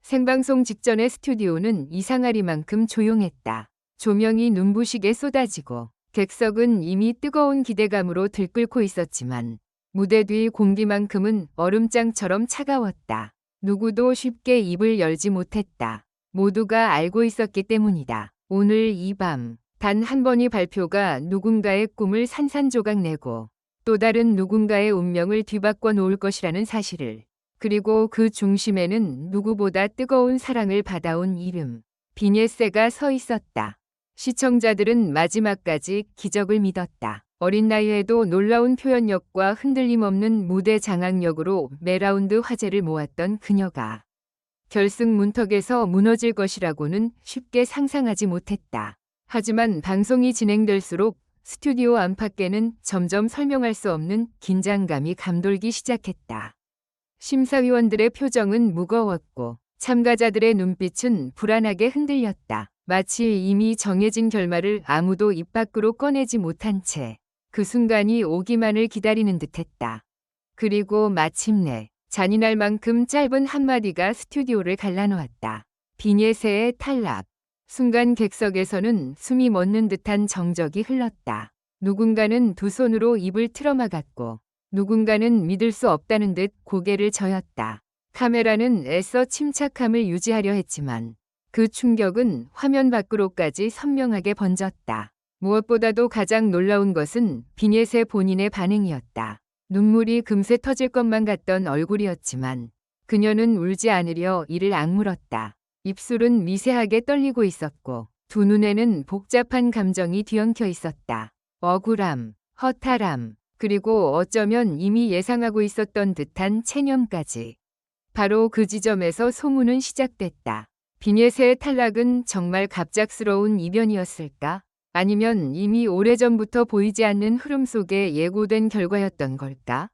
생방송 직전의 스튜디오는 이상하리만큼 조용했다. 조명이 눈부시게 쏟아지고 객석은 이미 뜨거운 기대감으로 들끓고 있었지만 무대 뒤 공기만큼은 얼음장처럼 차가웠다. 누구도 쉽게 입을 열지 못했다. 모두가 알고 있었기 때문이다. 오늘 이 밤 단 한 번의 발표가 누군가의 꿈을 산산조각 내고 또 다른 누군가의 운명을 뒤바꿔 놓을 것이라는 사실을, 그리고 그 중심에는 누구보다 뜨거운 사랑을 받아온 이름 비니에세가 서 있었다. 시청자들은 마지막까지 기적을 믿었다. 어린 나이에도 놀라운 표현력과 흔들림 없는 무대 장악력으로 매라운드 화제를 모았던 그녀가 결승 문턱에서 무너질 것이라고는 쉽게 상상하지 못했다. 하지만 방송이 진행될수록 스튜디오 안팎에는 점점 설명할 수 없는 긴장감이 감돌기 시작했다. 심사위원들의 표정은 무거웠고 참가자들의 눈빛은 불안하게 흔들렸다. 마치 이미 정해진 결말을 아무도 입 밖으로 꺼내지 못한 채 그 순간이 오기만을 기다리는 듯했다. 그리고 마침내 잔인할 만큼 짧은 한마디가 스튜디오를 갈라놓았다. 비니에세의 탈락. 순간 객석에서는 숨이 멎는 듯한 정적이 흘렀다. 누군가는 두 손으로 입을 틀어막았고 누군가는 믿을 수 없다는 듯 고개를 저었다. 카메라는 애써 침착함을 유지하려 했지만 그 충격은 화면 밖으로까지 선명하게 번졌다. 무엇보다도 가장 놀라운 것은 비니에세 본인의 반응이었다. 눈물이 금세 터질 것만 같던 얼굴이었지만 그녀는 울지 않으려 이를 악물었다. 입술은 미세하게 떨리고 있었고 두 눈에는 복잡한 감정이 뒤엉켜 있었다. 억울함, 허탈함, 그리고 어쩌면 이미 예상하고 있었던 듯한 체념까지. 바로 그 지점에서 소문은 시작됐다. 비니에세의 탈락은 정말 갑작스러운 이변이었을까? 아니면 이미 오래전부터 보이지 않는 흐름 속에 예고된 결과였던 걸까?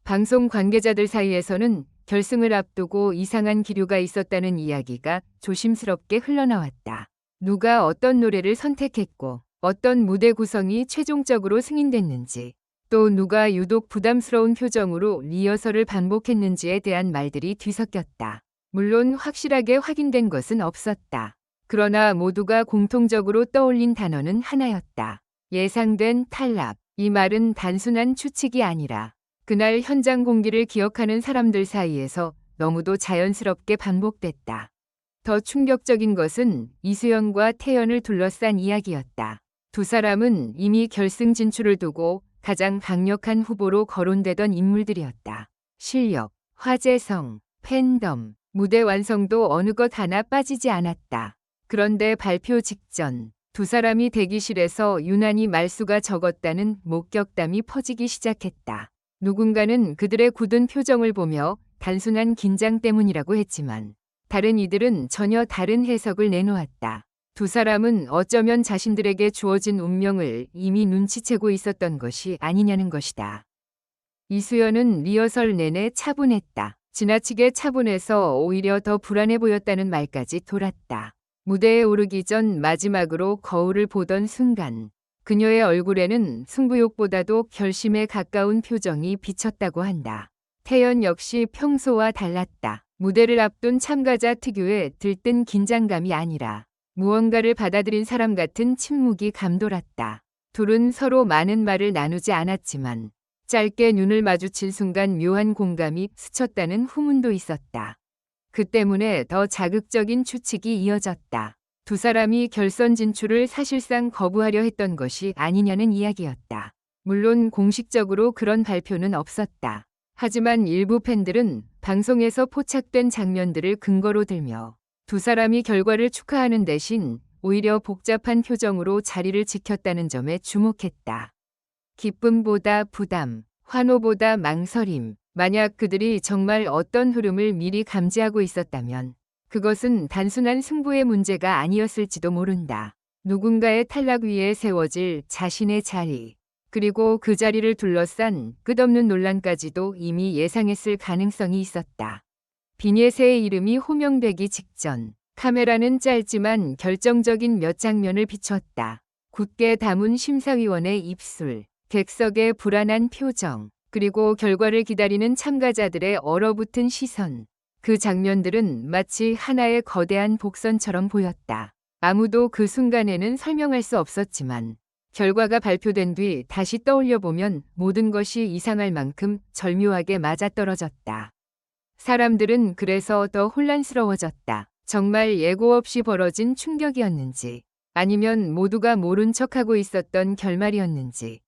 방송 관계자들 사이에서는 결승을 앞두고 이상한 기류가 있었다는 이야기가 조심스럽게 흘러나왔다. 누가 어떤 노래를 선택했고 어떤 무대 구성이 최종적으로 승인됐는지, 또 누가 유독 부담스러운 표정으로 리허설을 반복했는지에 대한 말들이 뒤섞였다. 물론 확실하게 확인된 것은 없었다. 그러나 모두가 공통적으로 떠올린 단어는 하나였다. 예상된 탈락. 이 말은 단순한 추측이 아니라 그날 현장 공기를 기억하는 사람들 사이에서 너무도 자연스럽게 반복됐다. 더 충격적인 것은 이수연과 태연을 둘러싼 이야기였다. 두 사람은 이미 결승 진출을 두고 가장 강력한 후보로 거론되던 인물들이었다. 실력, 화제성, 팬덤, 무대 완성도 어느 것 하나 빠지지 않았다. 그런데 발표 직전 두 사람이 대기실에서 유난히 말수가 적었다는 목격담이 퍼지기 시작했다. 누군가는 그들의 굳은 표정을 보며 단순한 긴장 때문이라고 했지만 다른 이들은 전혀 다른 해석을 내놓았다. 두 사람은 어쩌면 자신들에게 주어진 운명을 이미 눈치채고 있었던 것이 아니냐는 것이다. 이수연은 리허설 내내 차분했다. 지나치게 차분해서 오히려 더 불안해 보였다는 말까지 돌았다. 무대에 오르기 전 마지막으로 거울을 보던 순간 그녀의 얼굴에는 승부욕보다도 결심에 가까운 표정이 비쳤다고 한다. 태연 역시 평소와 달랐다. 무대를 앞둔 참가자 특유의 들뜬 긴장감이 아니라 무언가를 받아들인 사람 같은 침묵이 감돌았다. 둘은 서로 많은 말을 나누지 않았지만 짧게 눈을 마주친 순간 묘한 공감이 스쳤다는 후문도 있었다. 그 때문에 더 자극적인 추측이 이어졌다. 두 사람이 결선 진출을 사실상 거부하려 했던 것이 아니냐는 이야기였다. 물론 공식적으로 그런 발표는 없었다. 하지만 일부 팬들은 방송에서 포착된 장면들을 근거로 들며 두 사람이 결과를 축하하는 대신 오히려 복잡한 표정으로 자리를 지켰다는 점에 주목했다. 기쁨보다 부담, 환호보다 망설임. 만약 그들이 정말 어떤 흐름을 미리 감지하고 있었다면 그것은 단순한 승부의 문제가 아니었을지도 모른다. 누군가의 탈락 위에 세워질 자신의 자리, 그리고 그 자리를 둘러싼 끝없는 논란까지도 이미 예상했을 가능성이 있었다. 비니에세의 이름이 호명되기 직전 카메라는 짧지만 결정적인 몇 장면을 비췄다. 굳게 담은 심사위원의 입술, 객석의 불안한 표정, 그리고 결과를 기다리는 참가자들의 얼어붙은 시선. 그 장면들은 마치 하나의 거대한 복선처럼 보였다. 아무도 그 순간에는 설명할 수 없었지만 결과가 발표된 뒤 다시 떠올려 보면 모든 것이 이상할 만큼 절묘하게 맞아떨어졌다. 사람들은 그래서 더 혼란스러워졌다. 정말 예고 없이 벌어진 충격이었는지 아니면 모두가 모른 척하고 있었던 결말이었는지.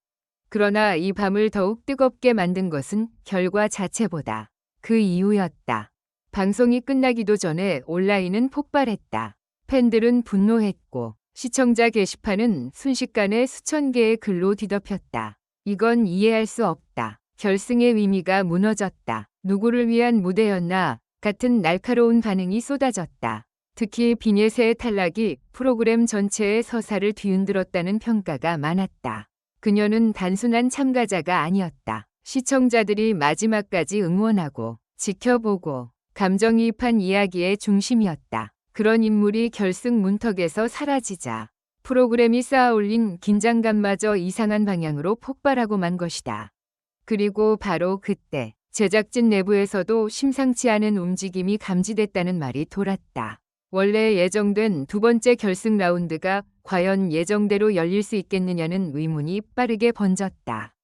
그러나 이 밤을 더욱 뜨겁게 만든 것은 결과 자체보다 그 이유였다. 방송이 끝나기도 전에 온라인은 폭발했다. 팬들은 분노했고 시청자 게시판은 순식간에 수천 개의 글로 뒤덮였다. 이건 이해할 수 없다. 결승의 의미가 무너졌다. 누구를 위한 무대였나 같은 날카로운 반응이 쏟아졌다. 특히 비네세의 탈락이 프로그램 전체의 서사를 뒤흔들었다는 평가가 많았다. 그녀는 단순한 참가자가 아니었다. 시청자들이 마지막까지 응원하고 지켜보고 감정이입한 이야기의 중심이었다. 그런 인물이 결승 문턱에서 사라지자 프로그램이 쌓아올린 긴장감마저 이상한 방향으로 폭발하고 만 것이다. 그리고 바로 그때 제작진 내부에서도 심상치 않은 움직임이 감지됐다는 말이 돌았다. 원래 예정된 두 번째 결승 라운드가 과연 예정대로 열릴 수 있겠느냐는 의문이 빠르게 번졌다.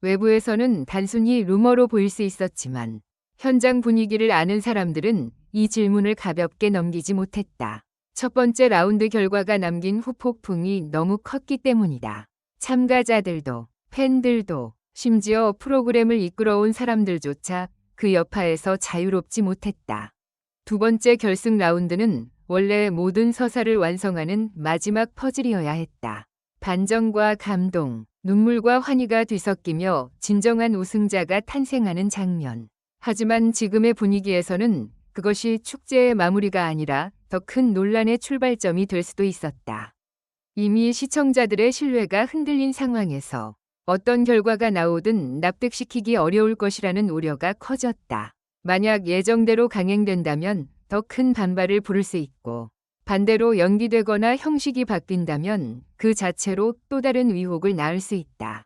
외부에서는 단순히 루머로 보일 수 있었지만 현장 분위기를 아는 사람들은 이 질문을 가볍게 넘기지 못했다. 첫 번째 라운드 결과가 남긴 후폭풍이 너무 컸기 때문이다. 참가자들도 팬들도 심지어 프로그램을 이끌어온 사람들조차 그 여파에서 자유롭지 못했다. 두 번째 결승 라운드는 원래 모든 서사를 완성하는 마지막 퍼즐이어야 했다. 반전과 감동, 눈물과 환희가 뒤섞이며 진정한 우승자가 탄생하는 장면. 하지만 지금의 분위기에서는 그것이 축제의 마무리가 아니라 더 큰 논란의 출발점이 될 수도 있었다. 이미 시청자들의 신뢰가 흔들린 상황에서 어떤 결과가 나오든 납득시키기 어려울 것이라는 우려가 커졌다. 만약 예정대로 강행된다면 더 큰 반발을 부를 수 있고 반대로 연기되거나 형식이 바뀐다면 그 자체로 또 다른 의혹을 낳을 수 있다.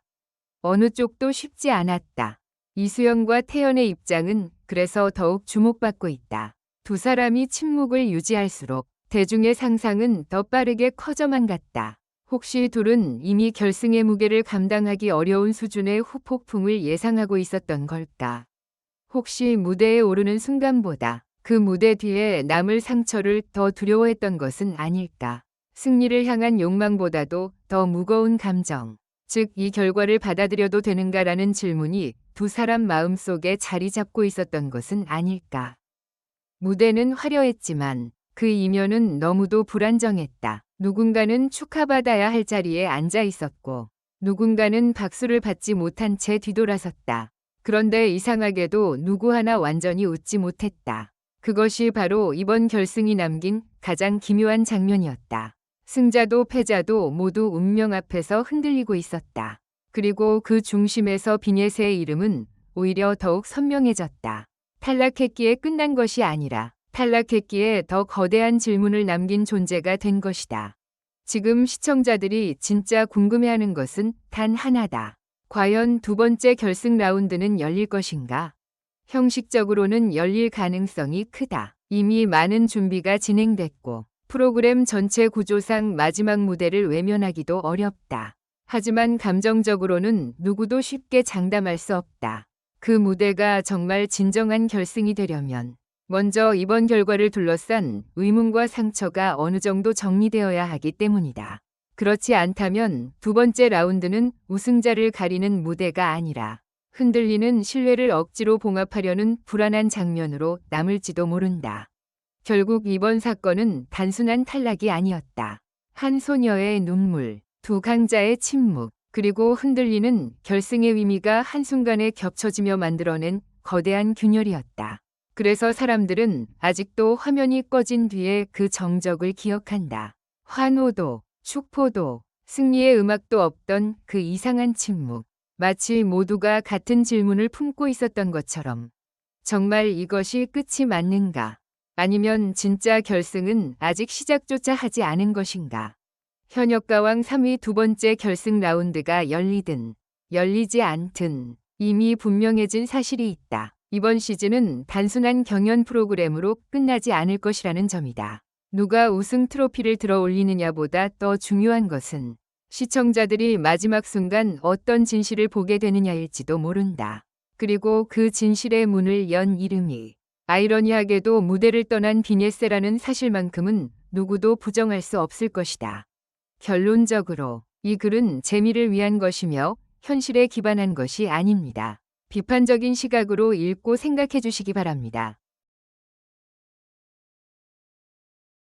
어느 쪽도 쉽지 않았다. 이수연과 태연의 입장은 그래서 더욱 주목받고 있다. 두 사람이 침묵을 유지할수록 대중의 상상은 더 빠르게 커져만 갔다. 혹시 둘은 이미 결승의 무게를 감당하기 어려운 수준의 후폭풍을 예상하고 있었던 걸까? 혹시 무대에 오르는 순간보다 그 무대 뒤에 남을 상처를 더 두려워했던 것은 아닐까? 승리를 향한 욕망보다도 더 무거운 감정, 즉 이 결과를 받아들여도 되는가라는 질문이 두 사람 마음속에 자리 잡고 있었던 것은 아닐까? 무대는 화려했지만 그 이면은 너무도 불안정했다. 누군가는 축하받아야 할 자리에 앉아 있었고 누군가는 박수를 받지 못한 채 뒤돌아섰다. 그런데 이상하게도 누구 하나 완전히 웃지 못했다. 그것이 바로 이번 결승이 남긴 가장 기묘한 장면이었다. 승자도 패자도 모두 운명 앞에서 흔들리고 있었다. 그리고 그 중심에서 비네세의 이름은 오히려 더욱 선명해졌다. 탈락했기에 끝난 것이 아니라 탈락했기에 더 거대한 질문을 남긴 존재가 된 것이다. 지금 시청자들이 진짜 궁금해하는 것은 단 하나다. 과연 두 번째 결승 라운드는 열릴 것인가? 형식적으로는 열릴 가능성이 크다. 이미 많은 준비가 진행됐고 프로그램 전체 구조상 마지막 무대를 외면하기도 어렵다. 하지만 감정적으로는 누구도 쉽게 장담할 수 없다. 그 무대가 정말 진정한 결승이 되려면 먼저 이번 결과를 둘러싼 의문과 상처가 어느 정도 정리되어야 하기 때문이다. 그렇지 않다면 두 번째 라운드는 우승자를 가리는 무대가 아니라 흔들리는 신뢰를 억지로 봉합하려는 불안한 장면으로 남을지도 모른다. 결국 이번 사건은 단순한 탈락이 아니었다. 한 소녀의 눈물, 두 강자의 침묵, 그리고 흔들리는 결승의 의미가 한순간에 겹쳐지며 만들어낸 거대한 균열이었다. 그래서 사람들은 아직도 화면이 꺼진 뒤에 그 정적을 기억한다. 환호도, 축포도, 승리의 음악도 없던 그 이상한 침묵. 마치 모두가 같은 질문을 품고 있었던 것처럼. 정말 이것이 끝이 맞는가? 아니면 진짜 결승은 아직 시작조차 하지 않은 것인가? 현역가왕 3위 두 번째 결승 라운드가 열리든 열리지 않든 이미 분명해진 사실이 있다. 이번 시즌은 단순한 경연 프로그램으로 끝나지 않을 것이라는 점이다. 누가 우승 트로피를 들어 올리느냐보다 더 중요한 것은 시청자들이 마지막 순간 어떤 진실을 보게 되느냐일지도 모른다. 그리고 그 진실의 문을 연 이름이 아이러니하게도 무대를 떠난 비네세라는 사실만큼은 누구도 부정할 수 없을 것이다. 결론적으로 이 글은 재미를 위한 것이며 현실에 기반한 것이 아닙니다. 비판적인 시각으로 읽고 생각해 주시기 바랍니다.